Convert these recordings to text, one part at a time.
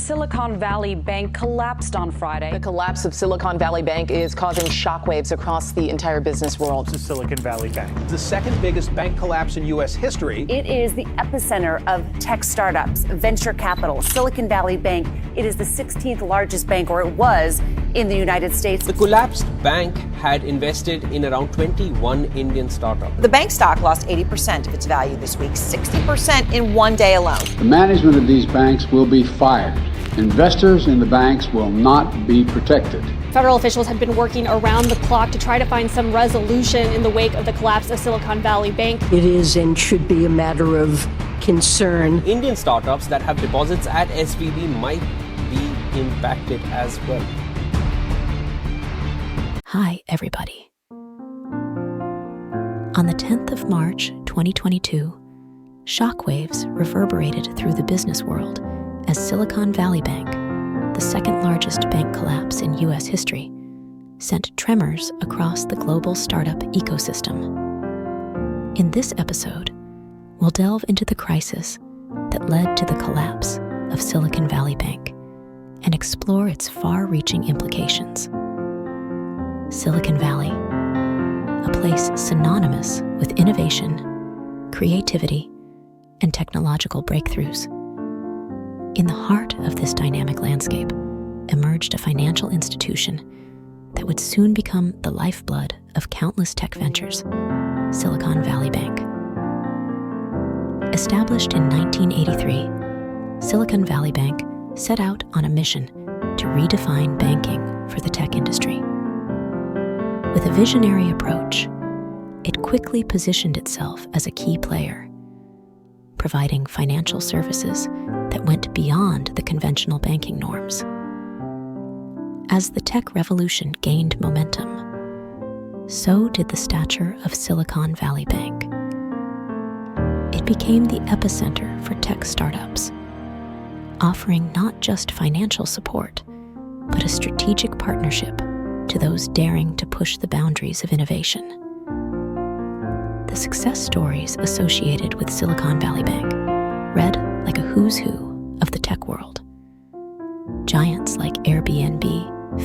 Silicon Valley Bank collapsed on Friday. The collapse of Silicon Valley Bank is causing shockwaves across the entire business world. The Silicon Valley Bank, the second biggest bank collapse in U.S. history. It is the epicenter of tech startups, venture capital, Silicon Valley Bank. It is the 16th largest bank, or it was, in the United States. The collapsed bank had invested in around 21 Indian startups. The bank stock lost 80% of its value this week, 60% in one day alone. The management of these banks will be fired. Investors in the banks will not be protected. Federal officials have been working around the clock to try to find some resolution in the wake of the collapse of Silicon Valley Bank. It is and should be a matter of concern. Indian startups that have deposits at SVB might be impacted as well. Hi, everybody. On the 10th of March, 2022, shockwaves reverberated through the business world as Silicon Valley Bank, the second largest bank collapse in U.S. history, sent tremors across the global startup ecosystem. In this episode, we'll delve into the crisis that led to the collapse of Silicon Valley Bank and explore its far-reaching implications. Silicon Valley, a place synonymous with innovation, creativity, and technological breakthroughs. In the heart of this dynamic landscape emerged a financial institution that would soon become the lifeblood of countless tech ventures, Silicon Valley Bank. Established in 1983, Silicon Valley Bank set out on a mission to redefine banking for the tech industry. With a visionary approach, it quickly positioned itself as a key player, providing financial services that went beyond the conventional banking norms. As the tech revolution gained momentum, so did the stature of Silicon Valley Bank. It became the epicenter for tech startups, offering not just financial support, but a strategic partnership to those daring to push the boundaries of innovation. The success stories associated with Silicon Valley Bank read like a who's who of the tech world. Giants like Airbnb,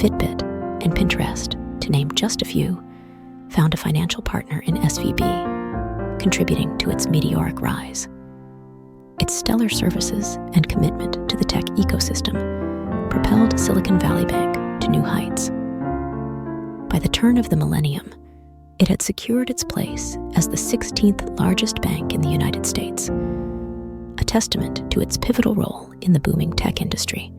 Fitbit, and Pinterest, to name just a few, found a financial partner in SVB, contributing to its meteoric rise. Its stellar services and commitment to the tech ecosystem propelled Silicon Valley Bank to new heights. By the turn of the millennium, it had secured its place as the 16th largest bank in the United States, a testament to its pivotal role in the booming tech industry.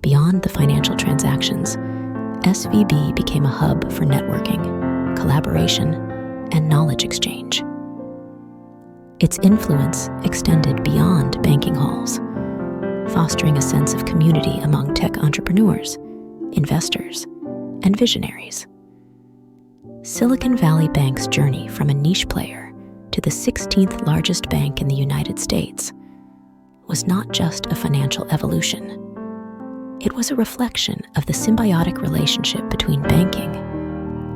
Beyond the financial transactions, SVB became a hub for networking, collaboration, and knowledge exchange. Its influence extended beyond banking halls, fostering a sense of community among tech entrepreneurs, investors, and visionaries. Silicon Valley Bank's journey from a niche player to the 16th largest bank in the United States was not just a financial evolution. It was a reflection of the symbiotic relationship between banking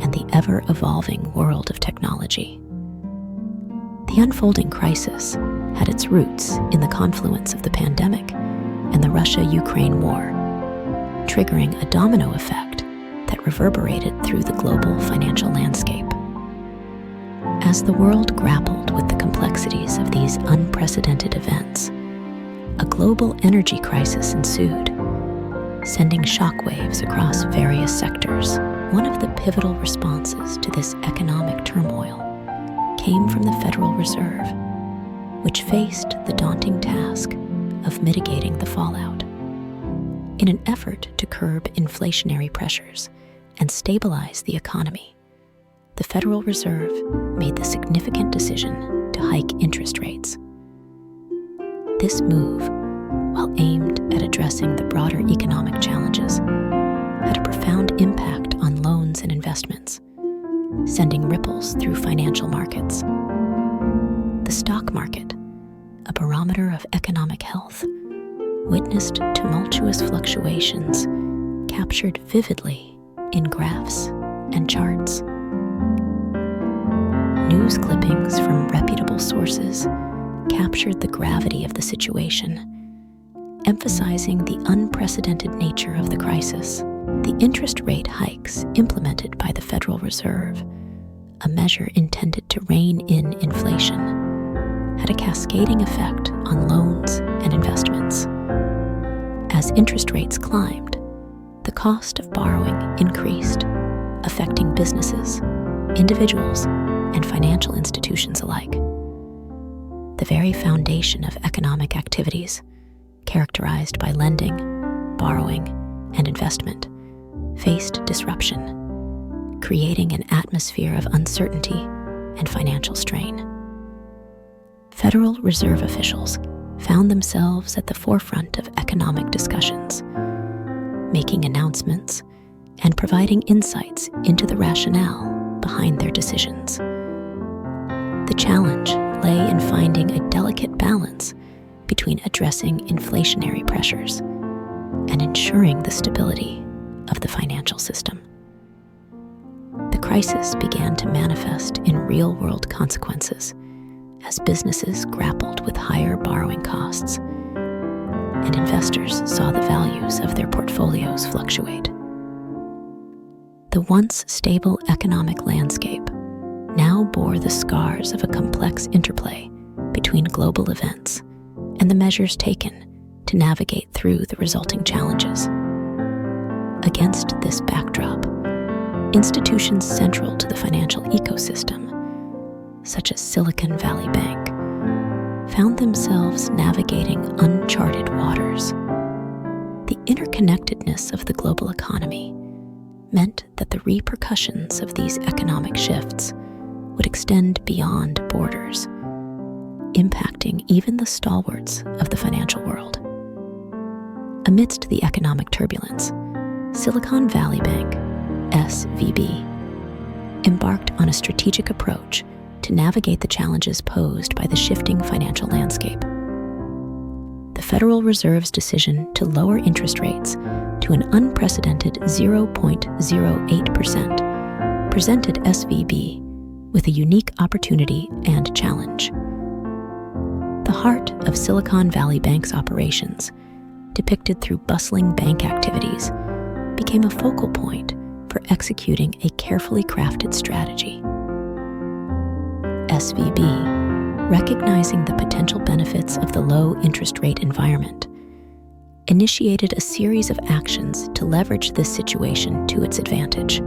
and the ever-evolving world of technology. The unfolding crisis had its roots in the confluence of the pandemic and the Russia-Ukraine war, triggering a domino effect that reverberated through the global financial landscape. As the world grappled with the complexities of these unprecedented events, a global energy crisis ensued, sending shockwaves across various sectors. One of the pivotal responses to this economic turmoil came from the Federal Reserve, which faced the daunting task of mitigating the fallout. In an effort to curb inflationary pressures and stabilize the economy, the Federal Reserve made the significant decision to hike interest rates. This move, while aimed at addressing the broader economic challenges, had a profound impact on loans and investments, sending ripples through financial markets. The stock market, a barometer of economic health, witnessed tumultuous fluctuations captured vividly in graphs and charts. News clippings from reputable sources captured the gravity of the situation, emphasizing the unprecedented nature of the crisis. The interest rate hikes implemented by the Federal Reserve, a measure intended to rein in inflation, had a cascading effect on loans and investments. As interest rates climbed, the cost of borrowing increased, affecting businesses, individuals, and financial institutions alike. The very foundation of economic activities, characterized by lending, borrowing, and investment, faced disruption, creating an atmosphere of uncertainty and financial strain. Federal Reserve officials found themselves at the forefront of economic discussions, making announcements and providing insights into the rationale behind their decisions. The challenge lay in finding a delicate balance between addressing inflationary pressures and ensuring the stability of the financial system. The crisis began to manifest in real-world consequences as businesses grappled with higher borrowing costs and investors saw the values of their portfolios fluctuate. The once stable economic landscape now bore the scars of a complex interplay between global events and the measures taken to navigate through the resulting challenges. Against this backdrop, institutions central to the financial ecosystem, such as Silicon Valley Bank, found themselves navigating uncharted waters. The interconnectedness of the global economy meant that the repercussions of these economic shifts would extend beyond borders, impacting even the stalwarts of the financial world. Amidst the economic turbulence, Silicon Valley Bank, SVB, embarked on a strategic approach to navigate the challenges posed by the shifting financial landscape. The Federal Reserve's decision to lower interest rates to an unprecedented 0.08% presented SVB with a unique opportunity and challenge. The heart of Silicon Valley Bank's operations, depicted through bustling bank activities, became a focal point for executing a carefully crafted strategy. SVB, recognizing the potential benefits of the low interest rate environment, initiated a series of actions to leverage this situation to its advantage.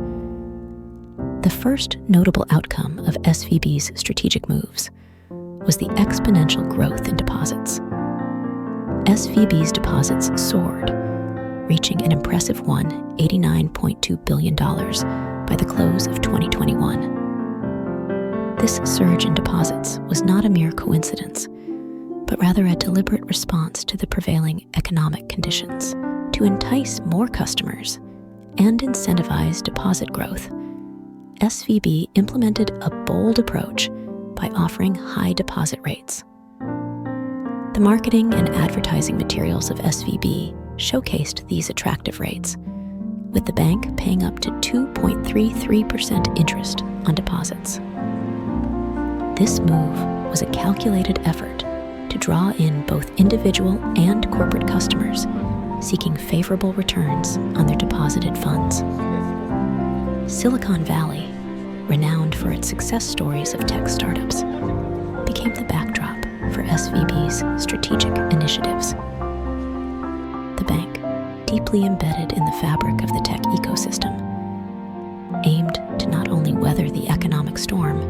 The first notable outcome of SVB's strategic moves was the exponential growth in deposits. SVB's deposits soared, reaching an impressive $89.2 billion by the close of 2021. This surge in deposits was not a mere coincidence, but rather a deliberate response to the prevailing economic conditions. To entice more customers and incentivize deposit growth, SVB implemented a bold approach by offering high deposit rates. The marketing and advertising materials of SVB showcased these attractive rates, with the bank paying up to 2.33% interest on deposits. This move was a calculated effort to draw in both individual and corporate customers seeking favorable returns on their deposited funds. Silicon Valley, renowned for its success stories of tech startups, became the backdrop for SVB's strategic initiatives. The bank, deeply embedded in the fabric of the tech ecosystem, aimed to not only weather the economic storm,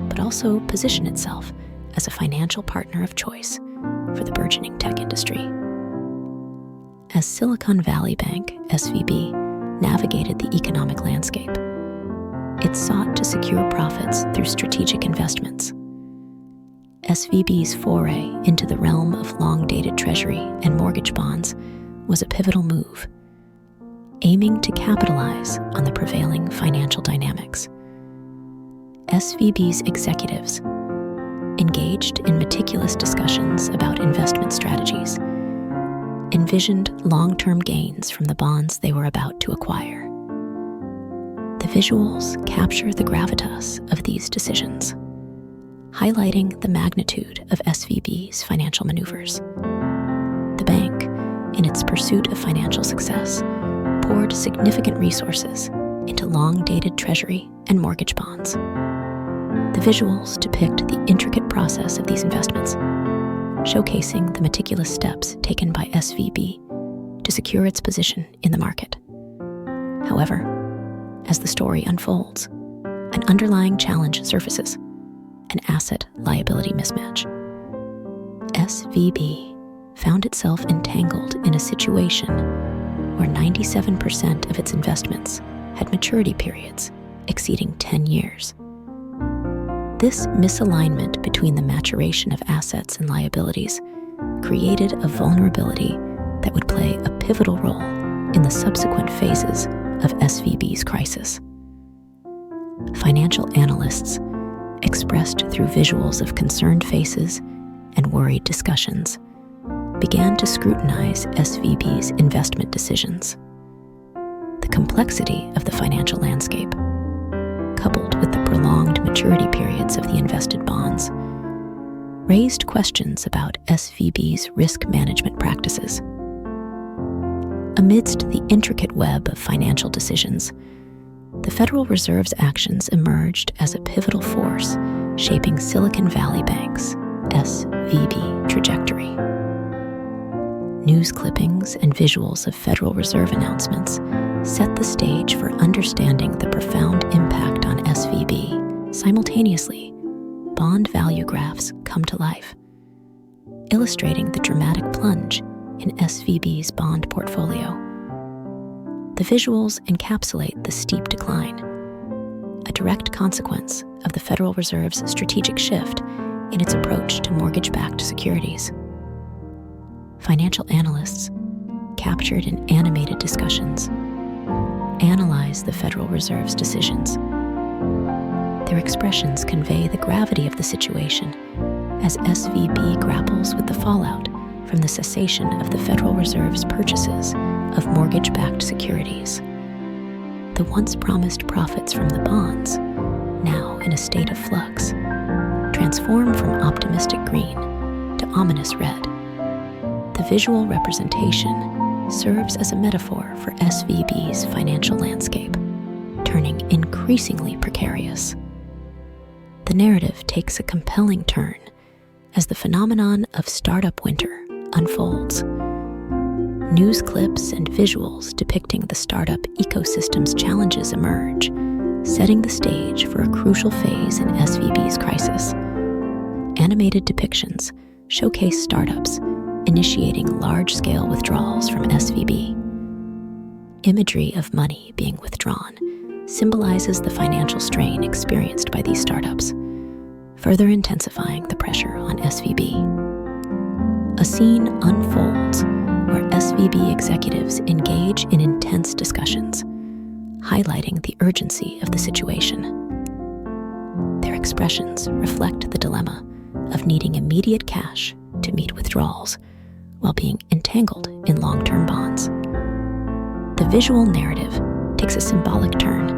but also position itself as a financial partner of choice for the burgeoning tech industry. As Silicon Valley Bank, SVB, navigated the economic landscape, it sought to secure profits through strategic investments. SVB's foray into the realm of long-dated treasury and mortgage bonds was a pivotal move, aiming to capitalize on the prevailing financial dynamics. SVB's executives, engaged in meticulous discussions about investment strategies, envisioned long-term gains from the bonds they were about to acquire. The visuals capture the gravitas of these decisions, highlighting the magnitude of SVB's financial maneuvers. The bank, its pursuit of financial success, poured significant resources into long-dated treasury and mortgage bonds. The visuals depict the intricate process of these investments, showcasing the meticulous steps taken by SVB to secure its position in the market. However, as the story unfolds, an underlying challenge surfaces: an asset-liability mismatch. SVB found itself entangled in a situation where 97% of its investments had maturity periods exceeding 10 years. This misalignment between the maturation of assets and liabilities created a vulnerability that would play a pivotal role in the subsequent phases of SVB's crisis. Financial analysts, expressed through visuals of concerned faces and worried discussions, began to scrutinize SVB's investment decisions. The complexity of the financial landscape, coupled with the prolonged maturity periods of the invested bonds, raised questions about SVB's risk management practices. Amidst the intricate web of financial decisions, the Federal Reserve's actions emerged as a pivotal force shaping Silicon Valley Bank's SVB trajectory. News clippings and visuals of Federal Reserve announcements set the stage for understanding the profound impact on SVB. Simultaneously, bond value graphs come to life, illustrating the dramatic plunge in SVB's bond portfolio. The visuals encapsulate the steep decline, a direct consequence of the Federal Reserve's strategic shift in its approach to mortgage-backed securities. Financial analysts, captured in animated discussions, analyze the Federal Reserve's decisions. Their expressions convey the gravity of the situation as SVB grapples with the fallout from the cessation of the Federal Reserve's purchases of mortgage-backed securities. The once promised profits from the bonds, now in a state of flux, transform from optimistic green to ominous red. The visual representation serves as a metaphor for SVB's financial landscape, turning increasingly precarious. The narrative takes a compelling turn as the phenomenon of startup winter unfolds. News clips and visuals depicting the startup ecosystem's challenges emerge, setting the stage for a crucial phase in SVB's crisis. Animated depictions showcase startups initiating large-scale withdrawals from SVB. Imagery of money being withdrawn symbolizes the financial strain experienced by these startups, further intensifying the pressure on SVB. A scene unfolds where SVB executives engage in intense discussions, highlighting the urgency of the situation. Their expressions reflect the dilemma of needing immediate cash to meet withdrawals while being entangled in long-term bonds. The visual narrative takes a symbolic turn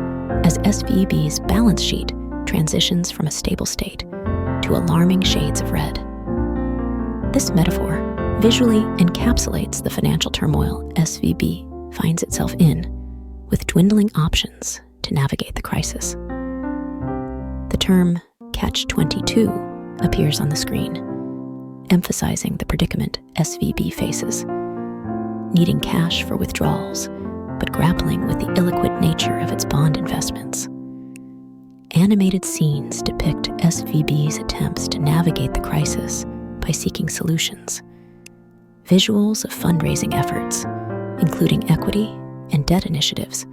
as SVB's balance sheet transitions from a stable state to alarming shades of red. This metaphor visually encapsulates the financial turmoil SVB finds itself in, with dwindling options to navigate the crisis. The term catch-22 appears on the screen, emphasizing the predicament SVB faces, needing cash for withdrawals, but grappling with the illiquid nature of its bond investments. Animated scenes depict SVB's attempts to navigate the crisis by seeking solutions. Visuals of fundraising efforts, including equity and debt initiatives,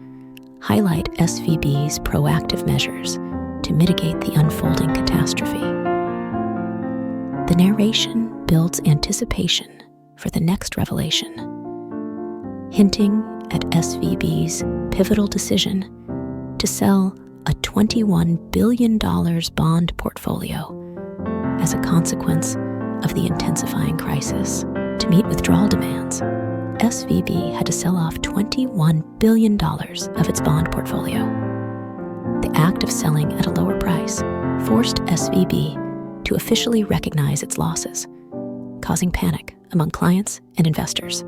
highlight SVB's proactive measures to mitigate the unfolding catastrophe. The narration builds anticipation for the next revelation, hinting at SVB's pivotal decision to sell a $21 billion bond portfolio as a consequence of the intensifying crisis. To meet withdrawal demands, SVB had to sell off $21 billion of its bond portfolio. The act of selling at a lower price forced SVB to officially recognize its losses, causing panic among clients and investors.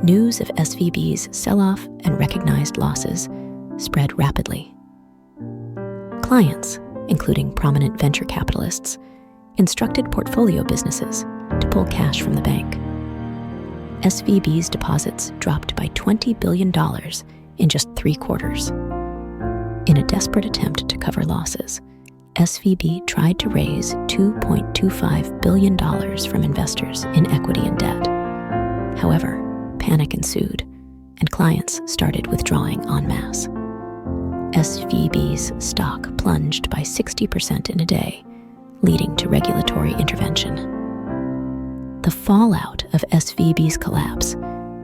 news of SVB's sell-off and recognized losses spread rapidly. Clients, including prominent venture capitalists, instructed portfolio businesses to pull cash from the bank. SVB's deposits dropped by $20 billion in just 3 quarters. In a desperate attempt to cover losses, SVB tried to raise $2.25 billion from investors in equity and debt. However, panic ensued, and clients started withdrawing en masse. SVB's stock plunged by 60% in a day, leading to regulatory intervention. The fallout of SVB's collapse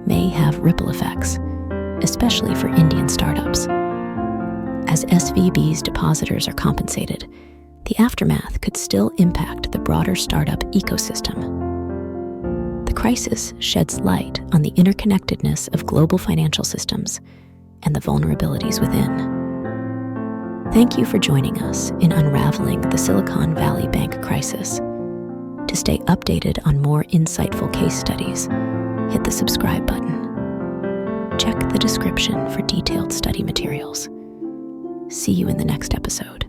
may have ripple effects, especially for Indian startups. As SVB's depositors are compensated, the aftermath could still impact the broader startup ecosystem. The crisis sheds light on the interconnectedness of global financial systems and the vulnerabilities within. Thank you for joining us in unraveling the Silicon Valley Bank crisis. To stay updated on more insightful case studies, hit the subscribe button. Check the description for detailed study materials. See you in the next episode.